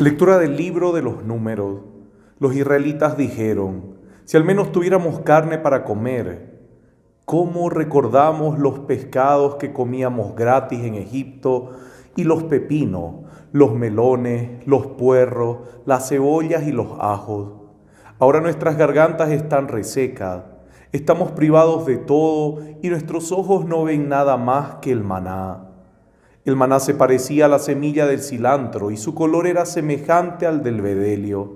Lectura del libro de los Números. Los israelitas dijeron: si al menos tuviéramos carne para comer. ¿Cómo recordamos los pescados que comíamos gratis en Egipto y los pepinos, los melones, los puerros, las cebollas y los ajos? Ahora nuestras gargantas están resecas, estamos privados de todo y nuestros ojos no ven nada más que el maná. El maná se parecía a la semilla del cilantro y su color era semejante al del bedelio.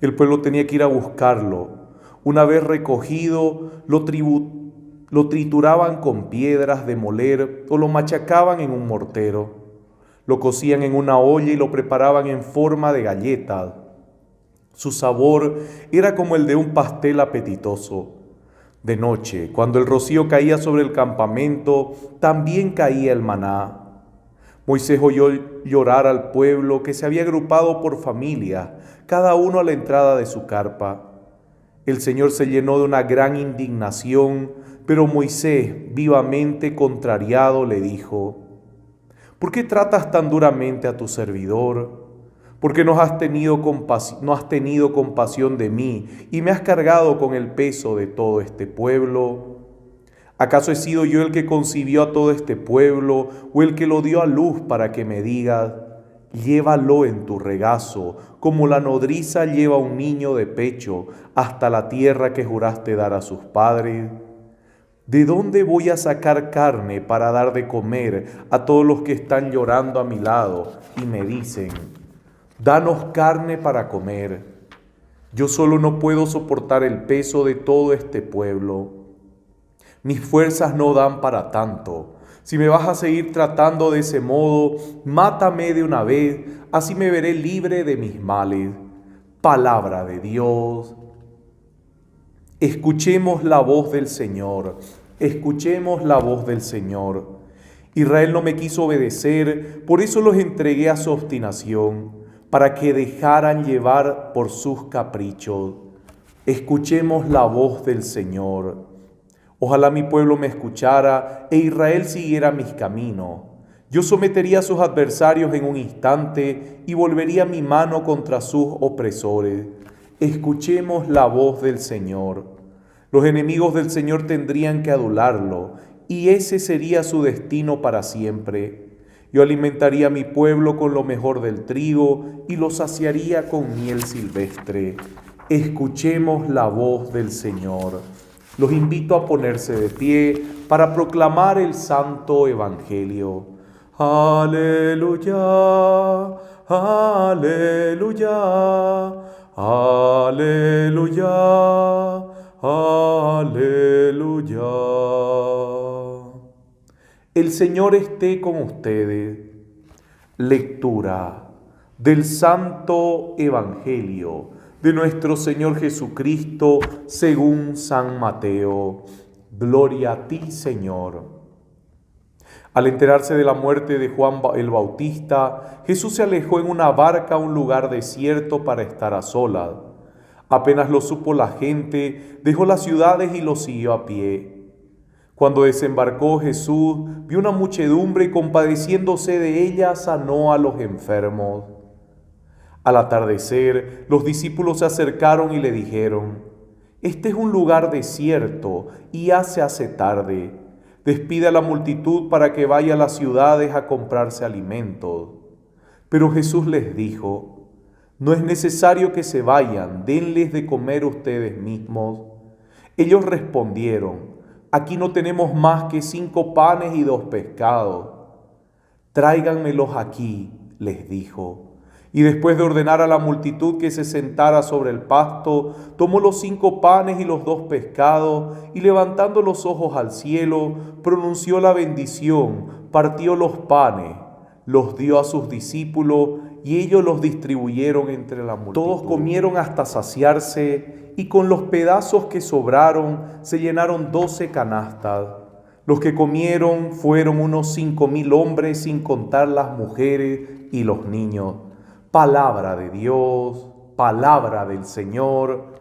El pueblo tenía que ir a buscarlo. Una vez recogido, lo trituraban con piedras de moler o lo machacaban en un mortero. Lo cocían en una olla y lo preparaban en forma de galletas. Su sabor era como el de un pastel apetitoso. De noche, cuando el rocío caía sobre el campamento, también caía el maná. Moisés oyó llorar al pueblo que se había agrupado por familias, cada uno a la entrada de su carpa. El Señor se llenó de una gran indignación, pero Moisés, vivamente contrariado, le dijo: ¿por qué tratas tan duramente a tu servidor? ¿Por qué no has tenido compasión de mí y me has cargado con el peso de todo este pueblo? ¿Acaso he sido yo el que concibió a todo este pueblo o el que lo dio a luz para que me digas: llévalo en tu regazo, como la nodriza lleva a un niño de pecho, hasta la tierra que juraste dar a sus padres? ¿De dónde voy a sacar carne para dar de comer a todos los que están llorando a mi lado y me dicen: danos carne para comer? Yo solo no puedo soportar el peso de todo este pueblo. Mis fuerzas no dan para tanto. Si me vas a seguir tratando de ese modo, mátame de una vez, así me veré libre de mis males. Palabra de Dios. Escuchemos la voz del Señor, escuchemos la voz del Señor. Israel no me quiso obedecer, por eso los entregué a su obstinación, para que dejaran llevar por sus caprichos. Escuchemos la voz del Señor. Ojalá mi pueblo me escuchara e Israel siguiera mis caminos. Yo sometería a sus adversarios en un instante y volvería mi mano contra sus opresores. Escuchemos la voz del Señor. Los enemigos del Señor tendrían que adularlo, y ese sería su destino para siempre. Yo alimentaría a mi pueblo con lo mejor del trigo y lo saciaría con miel silvestre. Escuchemos la voz del Señor. Los invito a ponerse de pie para proclamar el Santo Evangelio. Aleluya, aleluya, aleluya, aleluya. El Señor esté con ustedes. Lectura del Santo Evangelio de nuestro Señor Jesucristo según San Mateo. Gloria a ti, Señor. Al enterarse de la muerte de Juan el Bautista, Jesús se alejó en una barca a un lugar desierto para estar a solas. Apenas lo supo la gente, dejó las ciudades y lo siguió a pie. Cuando desembarcó Jesús, vio una muchedumbre y compadeciéndose de ella, sanó a los enfermos. Al atardecer, los discípulos se acercaron y le dijeron: este es un lugar desierto y ya se hace tarde. Despide a la multitud para que vaya a las ciudades a comprarse alimentos. Pero Jesús les dijo: no es necesario que se vayan, denles de comer ustedes mismos. Ellos respondieron: aquí no tenemos más que 5 panes y 2 pescados. Tráiganmelos aquí, les dijo. Y después de ordenar a la multitud que se sentara sobre el pasto, tomó los 5 panes y los 2 pescados, y levantando los ojos al cielo, pronunció la bendición, partió los panes, los dio a sus discípulos, y ellos los distribuyeron entre la multitud. Todos comieron hasta saciarse, y con los pedazos que sobraron se llenaron 12 canastas. Los que comieron fueron unos 5,000 hombres, sin contar las mujeres y los niños. Palabra de Dios, palabra del Señor.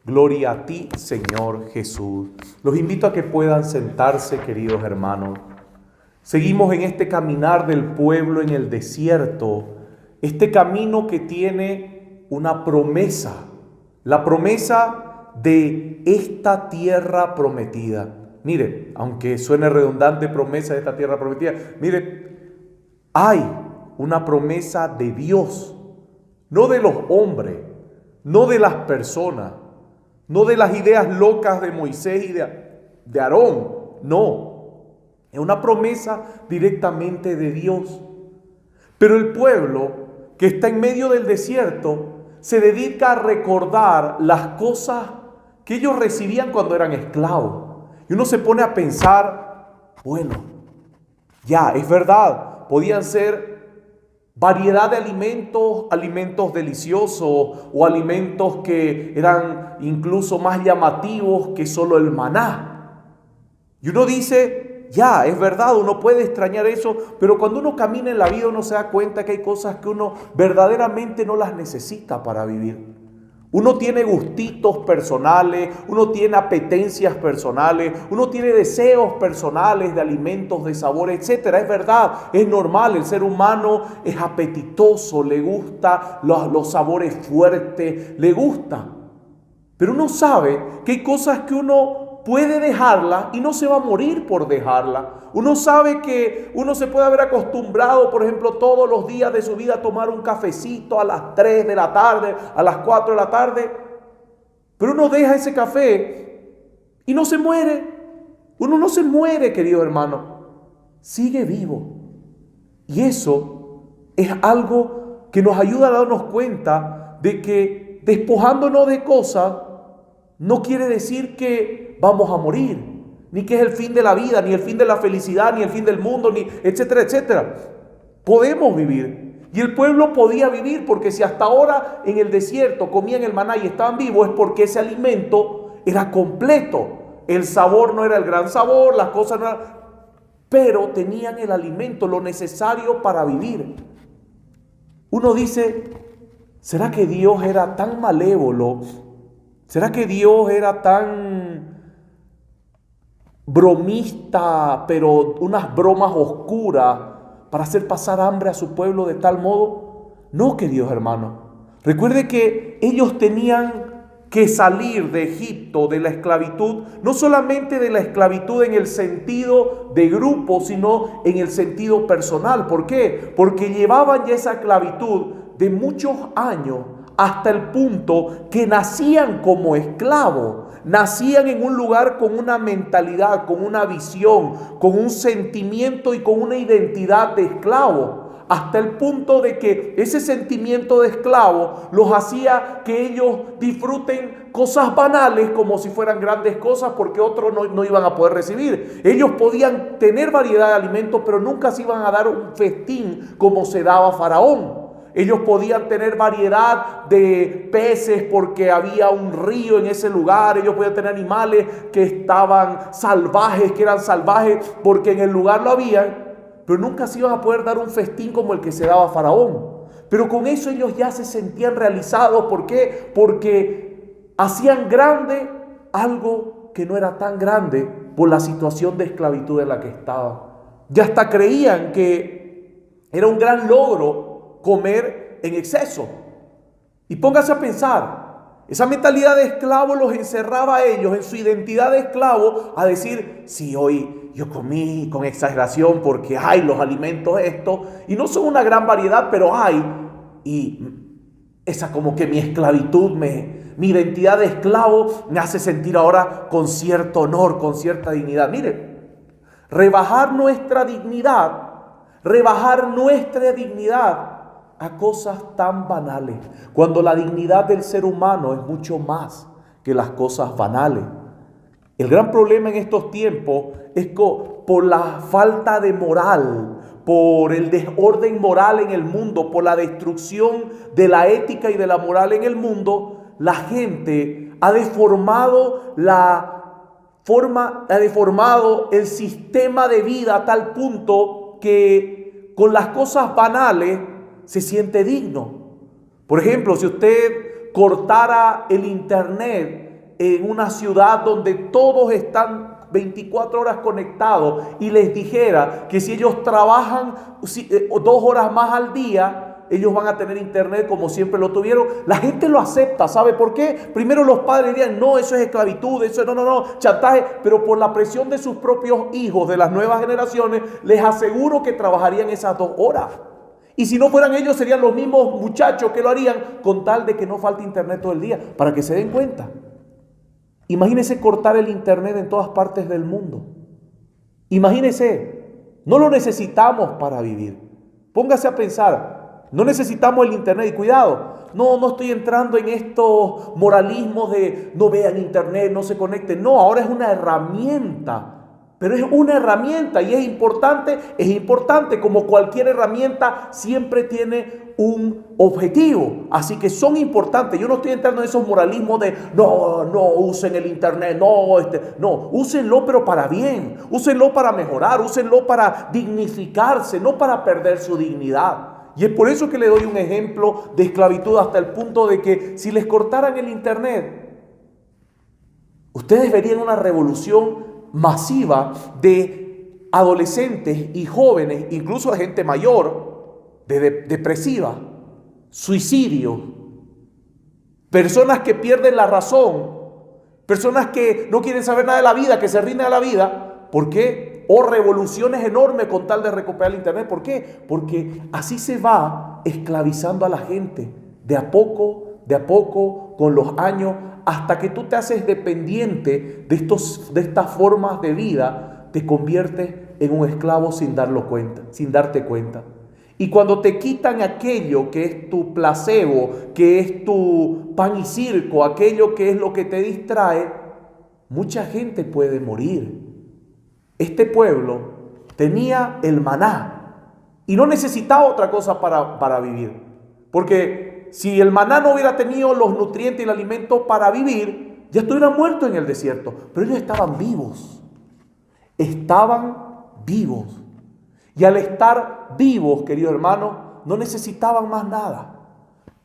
Gloria a ti, Señor Jesús. Los invito a que puedan sentarse, queridos hermanos. Seguimos en este caminar del pueblo en el desierto este camino que tiene una promesa, la promesa de esta tierra prometida. Mire, aunque suene redundante promesa de esta tierra prometida, mire, hay una promesa de Dios, no de los hombres, no de las personas, no de las ideas locas de Moisés y de Aarón, no. Es una promesa directamente de Dios. Pero el pueblo que está en medio del desierto se dedica a recordar las cosas que ellos recibían cuando eran esclavos. Y uno se pone a pensar, bueno, ya, es verdad, podían ser variedad de alimentos, alimentos deliciosos o alimentos que eran incluso más llamativos que solo el maná. Y uno dice, ya, es verdad, uno puede extrañar eso, pero cuando uno camina en la vida uno se da cuenta que hay cosas que uno verdaderamente no las necesita para vivir. Uno tiene gustitos personales, uno tiene apetencias personales, uno tiene deseos personales de alimentos, de sabores, etcétera. Es verdad, es normal, el ser humano es apetitoso, le gusta los sabores fuertes, le gusta. Pero uno sabe que hay cosas que uno puede dejarla y no se va a morir por dejarla. Uno sabe que uno se puede haber acostumbrado, por ejemplo, todos los días de su vida a tomar un cafecito a las 3 de la tarde, a las 4 de la tarde. Pero uno deja ese café y no se muere. Uno no se muere, querido hermano. Sigue vivo. Y eso es algo que nos ayuda a darnos cuenta de que despojándonos de cosas no quiere decir que vamos a morir, ni que es el fin de la vida, ni el fin de la felicidad, ni el fin del mundo, ni etcétera, etcétera. Podemos vivir. Y el pueblo podía vivir porque si hasta ahora en el desierto comían el maná y estaban vivos es porque ese alimento era completo. El sabor no era el gran sabor, las cosas no eran, pero tenían el alimento, lo necesario para vivir. Uno dice, ¿será que Dios era tan malévolo? ¿Será que Dios era tan bromista, pero unas bromas oscuras para hacer pasar hambre a su pueblo de tal modo? No, queridos hermanos. Recuerde que ellos tenían que salir de Egipto, de la esclavitud, no solamente de la esclavitud en el sentido de grupo, sino en el sentido personal. ¿Por qué? Porque llevaban ya esa esclavitud de muchos años, hasta el punto que nacían como esclavos, nacían en un lugar con una mentalidad, con una visión, con un sentimiento y con una identidad de esclavo, hasta el punto de que ese sentimiento de esclavo los hacía que ellos disfruten cosas banales como si fueran grandes cosas, porque otros no iban a poder recibir. Ellos podían tener variedad de alimentos, pero nunca se iban a dar un festín como se daba a Faraón. Ellos podían tener variedad de peces porque había un río en ese lugar. Ellos podían tener animales que estaban salvajes, que eran salvajes porque en el lugar lo habían. Pero nunca se iban a poder dar un festín como el que se daba a Faraón. Pero con eso ellos ya se sentían realizados. ¿Por qué? Porque hacían grande algo que no era tan grande por la situación de esclavitud en la que estaban. Ya hasta creían que era un gran logro comer en exceso. Y póngase a pensar, esa mentalidad de esclavo los encerraba a ellos en su identidad de esclavo a decir, sí, hoy yo comí con exageración porque hay los alimentos estos y no son una gran variedad, pero hay, y esa como que mi esclavitud, mi identidad de esclavo me hace sentir ahora con cierto honor, con cierta dignidad. Mire, rebajar nuestra dignidad a cosas tan banales, cuando la dignidad del ser humano es mucho más que las cosas banales. El gran problema en estos tiempos es que por la falta de moral, por el desorden moral en el mundo, por la destrucción de la ética y de la moral en el mundo, la gente ha deformado el sistema de vida a tal punto que con las cosas banales se siente digno. Por ejemplo, si usted cortara el internet en una ciudad donde todos están 24 horas conectados y les dijera que si ellos trabajan 2 horas más al día, ellos van a tener internet como siempre lo tuvieron. La gente lo acepta, ¿sabe por qué? Primero los padres dirían, no, eso es esclavitud, eso es no, chantaje, pero por la presión de sus propios hijos, de las nuevas generaciones, les aseguro que trabajarían esas 2 horas. Y si no fueran ellos, serían los mismos muchachos que lo harían con tal de que no falte internet todo el día, para que se den cuenta. Imagínense cortar el internet en todas partes del mundo. Imagínense, no lo necesitamos para vivir. Póngase a pensar, no necesitamos el internet. Y cuidado, no estoy entrando en estos moralismos de no vean internet, no se conecten. No, ahora es una herramienta. Pero es una herramienta y es importante, como cualquier herramienta siempre tiene un objetivo, así que son importantes. Yo no estoy entrando en esos moralismos de no usen el internet, no, úsenlo pero para bien, úsenlo para mejorar, úsenlo para dignificarse, no para perder su dignidad. Y es por eso que le doy un ejemplo de esclavitud hasta el punto de que si les cortaran el internet, ustedes verían una revolución masiva de adolescentes y jóvenes, incluso de gente mayor, depresiva, suicidio, personas que pierden la razón, personas que no quieren saber nada de la vida, que se rinden a la vida. ¿Por qué? O revoluciones enormes con tal de recuperar el internet. ¿Por qué? Porque así se va esclavizando a la gente, de a poco, con los años, hasta que tú te haces dependiente de estas formas de vida, te conviertes en un esclavo sin darte cuenta. Y cuando te quitan aquello que es tu placebo, que es tu pan y circo, aquello que es lo que te distrae, mucha gente puede morir. Este pueblo tenía el maná y no necesitaba otra cosa para vivir. Porque si el maná no hubiera tenido los nutrientes y el alimento para vivir, ya estuvieran muertos en el desierto. Pero ellos estaban vivos. Y al estar vivos, queridos hermanos, no necesitaban más nada.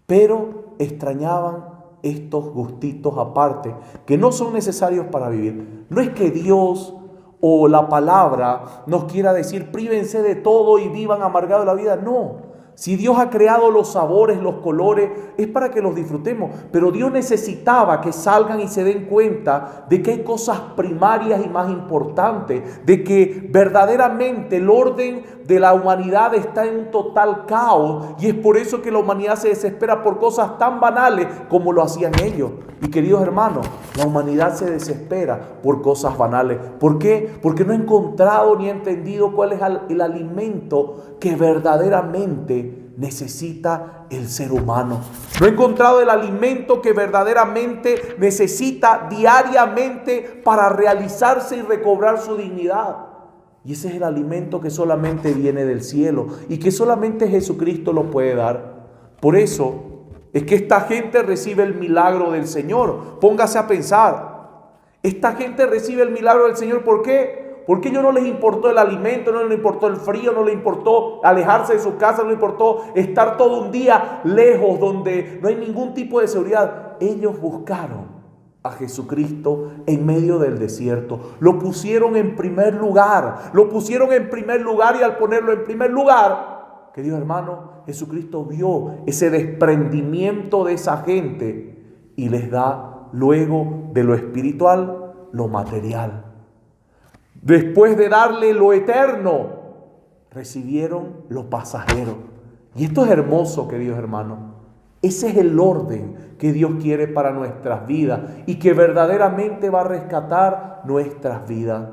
Pero extrañaban estos gustitos aparte, que no son necesarios para vivir. No es que Dios o la palabra nos quiera decir, prívense de todo y vivan amargados la vida. No. Si Dios ha creado los sabores, los colores, es para que los disfrutemos. Pero Dios necesitaba que salgan y se den cuenta de que hay cosas primarias y más importantes, de que verdaderamente el orden de la humanidad está en un total caos. Y es por eso que la humanidad se desespera por cosas tan banales como lo hacían ellos. Y queridos hermanos, la humanidad se desespera por cosas banales. ¿Por qué? Porque no ha encontrado ni ha entendido cuál es el alimento que verdaderamente necesita el ser humano. No ha encontrado el alimento que verdaderamente necesita diariamente para realizarse y recobrar su dignidad. Y ese es el alimento que solamente viene del cielo y que solamente Jesucristo lo puede dar. Por eso es que esta gente recibe el milagro del Señor. Póngase a pensar. Esta gente recibe el milagro del Señor. ¿Por qué? Porque a ellos no les importó el alimento, no les importó el frío, no les importó alejarse de su casa, no les importó estar todo un día lejos donde no hay ningún tipo de seguridad. Ellos buscaron a Jesucristo en medio del desierto. Lo pusieron en primer lugar. Y al ponerlo en primer lugar, querido hermano, Jesucristo vio ese desprendimiento de esa gente y les da luego de lo espiritual lo material. Después de darle lo eterno, recibieron lo pasajero. Y esto es hermoso, queridos hermanos. Ese es el orden que Dios quiere para nuestras vidas y que verdaderamente va a rescatar nuestras vidas.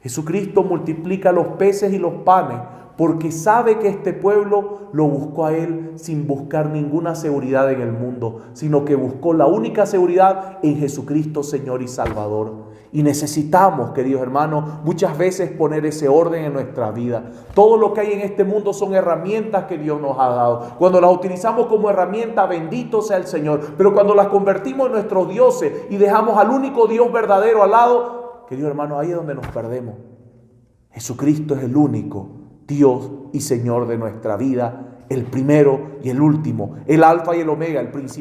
Jesucristo multiplica los peces y los panes porque sabe que este pueblo lo buscó a Él sin buscar ninguna seguridad en el mundo, sino que buscó la única seguridad en Jesucristo, Señor y Salvador. Y necesitamos, queridos hermanos, muchas veces poner ese orden en nuestra vida. Todo lo que hay en este mundo son herramientas que Dios nos ha dado. Cuando las utilizamos como herramienta, bendito sea el Señor. Pero cuando las convertimos en nuestros dioses y dejamos al único Dios verdadero al lado, queridos hermanos, ahí es donde nos perdemos. Jesucristo es el único Dios y Señor de nuestra vida, el primero y el último, el alfa y el omega, el principio.